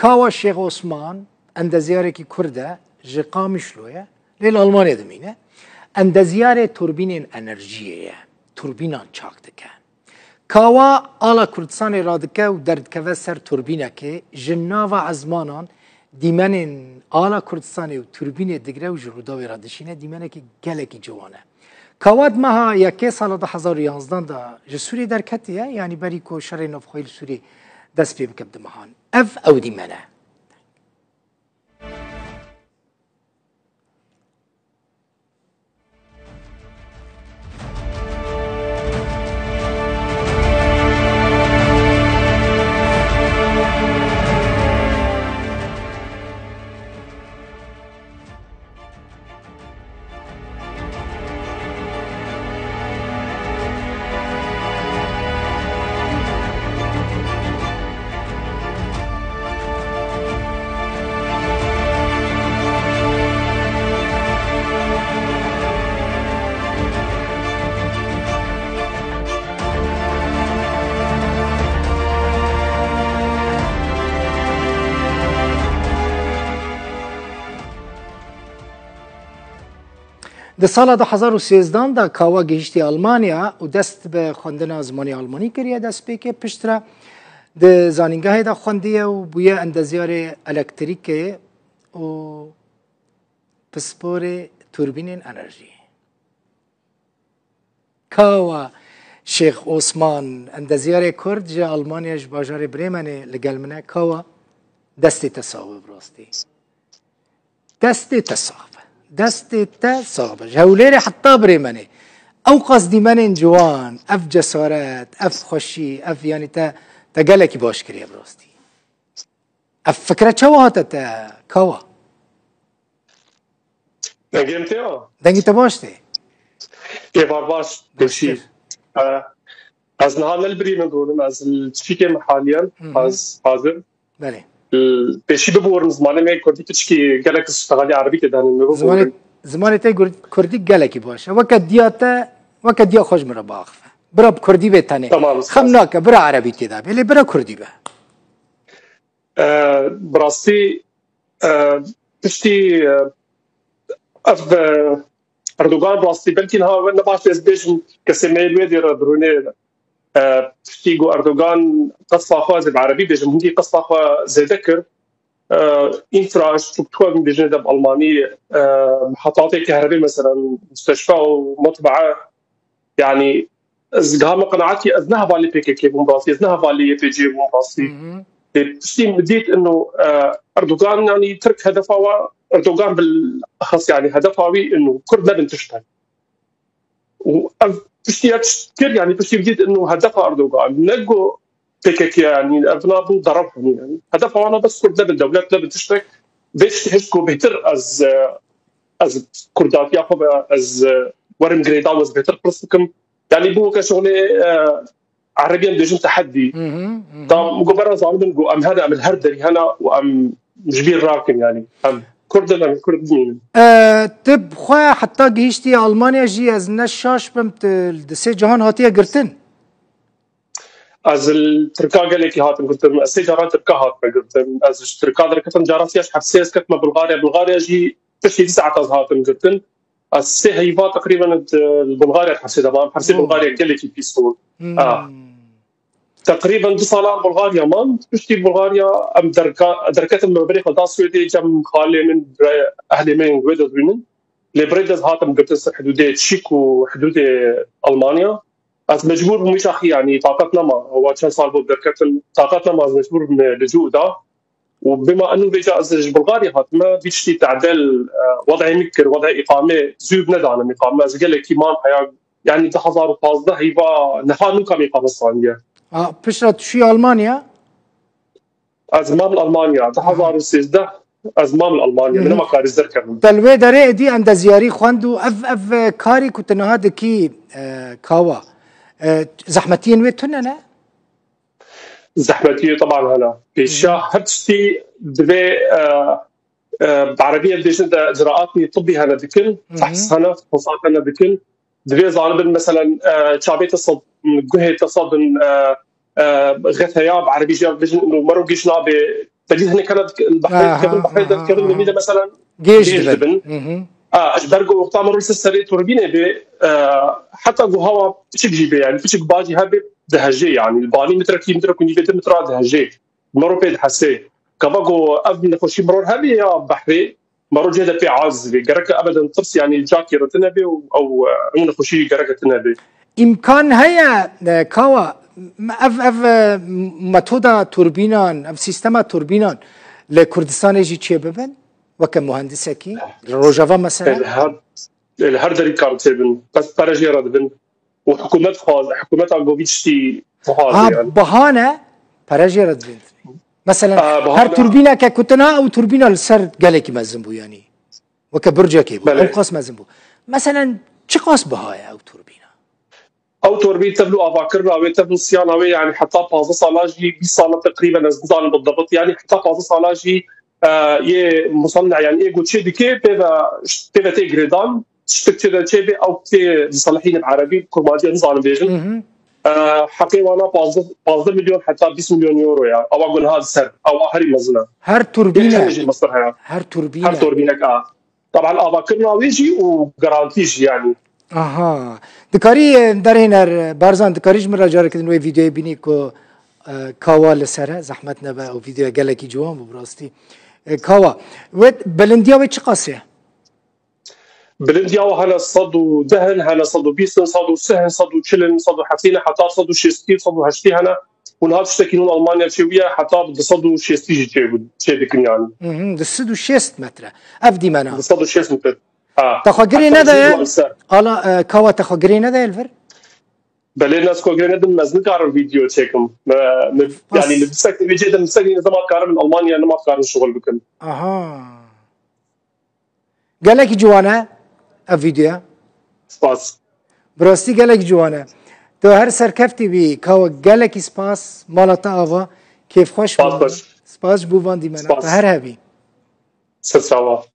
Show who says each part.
Speaker 1: كاوا الشيخ عثمان عند زيارة كردة جقام شلوية للألمانيا دمينة عند زيارة توربين انرژیه توربینان چاکتکه کاوا آلا کردستان رادکه و دردکه سر توربینه که جناو عزمانان دیمنین آلا کردستان و توربین دگره و جروداوی رادشینه دیمنه که گلکی جوانه کاواد ماها یکی سال 2011 دا جسوری درکتیه یعنی بری کو شر نفخیل سوری دست پی بکب دمهان او دیمنه در سال 2013 دا کاوا گهشتی آلمانیا و دست به خواندن زمانی آلمانی کریه دست به که پشتره در زانینگاه دا خواندیه و بویه اندازیار الکتریکه و پسپور توربین انرژی کاوا شیخ عثمان اندازیار کرد جا آلمانیاش باجار بریمنه لگل منه کاوا دست تصاوب راستی دست تصاوب جوليري حتى بريماني او قصدي من جوان اف جسارات اف خشي اف يعني تا قالك باش كريا براستي اف فكرة شوهات تا كوا دنگي تباشتي
Speaker 2: ايه باش بشي از نهار البريمن دولم از التشيكي حاليا از حاضر
Speaker 1: بله
Speaker 2: بشي ببورن زمانه ما كردي تشكي قالك تشتغلي عربي كده
Speaker 1: زمانه تاي كردي قالك باش وقت ديا خوش مرا باخ برا كردي بتاني خمناك برا عربي كده اللي برا كردي به
Speaker 2: براستي تشتي اف اردوغان براستي بلكي نها نباش ازبيجن كسميل ويدي دروني تشتيغو اردوغان قصة خاز بعربي بيجن هندي قصة زي ذكر انفراستركتور بيجن دب الماني محطات كهرباء مثلا مستشفى ومطبعه يعني ازغام قناعتي ازنها بالي بي كي بومباسي ازنها بالي بي جي بومباسي تشتي مديت انه اردوغان يعني ترك هدفه اردوغان بالاخص يعني هدفه انه كرد لبن تشتغل تشتي كثير يعني تشتي بديت انه هدفها اردوغان نلقوا تكك يعني ابناء ضربهم يعني هدفها انا بس كرد لبن دولات لبن تشترك باش تحسكوا بهتر از كردات ياخذ از ورم جريدا وز بهتر قصكم يعني بو كشغله عربيا بيجن تحدي طب مقبره ظالم نقول ام هذا ام الهردري هنا وام جبير راكن يعني ام كردنا كردين
Speaker 1: تب خواه حتى گهشتی آلمانیا جی از نشاش بمت دسه جهان هاتیه گرتن
Speaker 2: از التركا قال لك هاتم قلت لهم السجارات تركا هاتم قلت لهم از التركا دركتم جاراسياش حبسيس كتمه بلغاريا جي تشي 9 هاتم قلت لهم السي هيفا تقريبا بلغاريا حسيت تمام حسيت بلغاريا قال لك بيستون تقريبا بصالة بلغاريا مان تشتي بلغاريا ام دركات المبريق دا سويدي جم خالي من اهلي من ويدو بينن لي بريدز هاتم قلت حدود تشيك وحدود المانيا از مجبور مش اخي يعني طاقتنا ما هو كان صار بدركات طاقتنا ما مجبور من اللجوء ده وبما انه بيجا از بلغاريا هاتما بيشتي تعدل وضع مكر وضع اقامه زوب ندانا اقامه از قال لك مان يعني 2015 هيبا نحن كم اقامه صانيه
Speaker 1: پشت شي المانيا
Speaker 2: از مام المانيا 2013 از مام المانيا من ما كاري ذكر
Speaker 1: تلوي دري دي عند زياري خواندو اف كاري كنت هذا كي كاوا زحمتين ويتنا
Speaker 2: زحمتيه طبعا هنا بيشا هبستي دبي بعربيه بديش اجراءات طبي هنا بكل فحص هنا فحوصات هنا بكل دبي ظالم مثلا شعبيه الصد قهه تصادن غثياب عربي جاب بيجن انه مرو جيشنا تجد هنا كانت البحرين كذا نميده مثلا
Speaker 1: جيش
Speaker 2: دبن اجبرجو وقت عمرو السري توربينه ب حتى جو هوا فيش جيبه يعني فيش باجي هبه دهجي يعني الباني متر كيلومتر كوني بيت متر دهجي مرو بيد حسي كباجو ابن خوشي مرور هبي يا بحري مرو جهد في عز جرك ابدا طرس يعني جاكي رتنبي او من خوشي جرك تنبي
Speaker 1: امكان هيا كاوا اف متودا توربينان اف سيستما توربينان لكردستان يجي تشي ببن وكمهندسكي روجافا مثلا
Speaker 2: الهردري كارتبن بس برجي ردبن وحكومات خاص حكومات اغوفيتش تي خاص يعني
Speaker 1: بهانه برجي ردبن مثلا هر توربينه ككتنا او توربينه السر قالك مازنبو يعني وكبرجا كيبو او قاس مازنبو مثلا شي قاس بهاي او توربينه
Speaker 2: او توربين تبلو افاكرنا او تبلو صيانه يعني حتى بازا صالاجي 20 سنه تقريبا نزال بالضبط يعني حتى بازا صالاجي يه مصنع يعني ايجو تشي ديكي بيفا تي جريدان تشتكي تشي او تي صلاحين بعربي كرماجي نظام بيجن حقي وانا باز مليون حتى 20 مليون يورو يعني او اقول هذا سر او هري مزنا
Speaker 1: هر توربينه
Speaker 2: هر توربينه طبعا افاكرنا ويجي وجارانتيج يعني
Speaker 1: دكاري درينر بارزان دكاريج مرة جارك انه فيديو بيني كو كاوا لسره زحمت نبا او فيديو قالك جوان براستي كاوا بلنديا وش قاسيه
Speaker 2: بلنديا وهلا صدو دهن هلا صدو بيسن صدو سهن صدو تشلن صدو حفينه حتى صدو شيستي صدو هشتي هنا ونهار تشتكينون المانيا شويه حتى بصدو شيستي جيبك يعني
Speaker 1: دصدو شيست متر افدي منا
Speaker 2: دصدو شيست متر
Speaker 1: تخاجري ندا الا كاوا تخاجري ندا الفر
Speaker 2: بله الناس كوجري ندا مزن كار فيديو تشيكم يعني لبسك بيجي ده مسكين اذا ما كار من المانيا انا ما كار الشغل بكم
Speaker 1: قالك جوانا الفيديو
Speaker 2: سباس
Speaker 1: براستي قالك جوانا تو هر سركفتي بي كاوا قالك سباس مالتا افا كيف خوش
Speaker 2: سباس
Speaker 1: بوفان دي منا هر هبي
Speaker 2: سساوا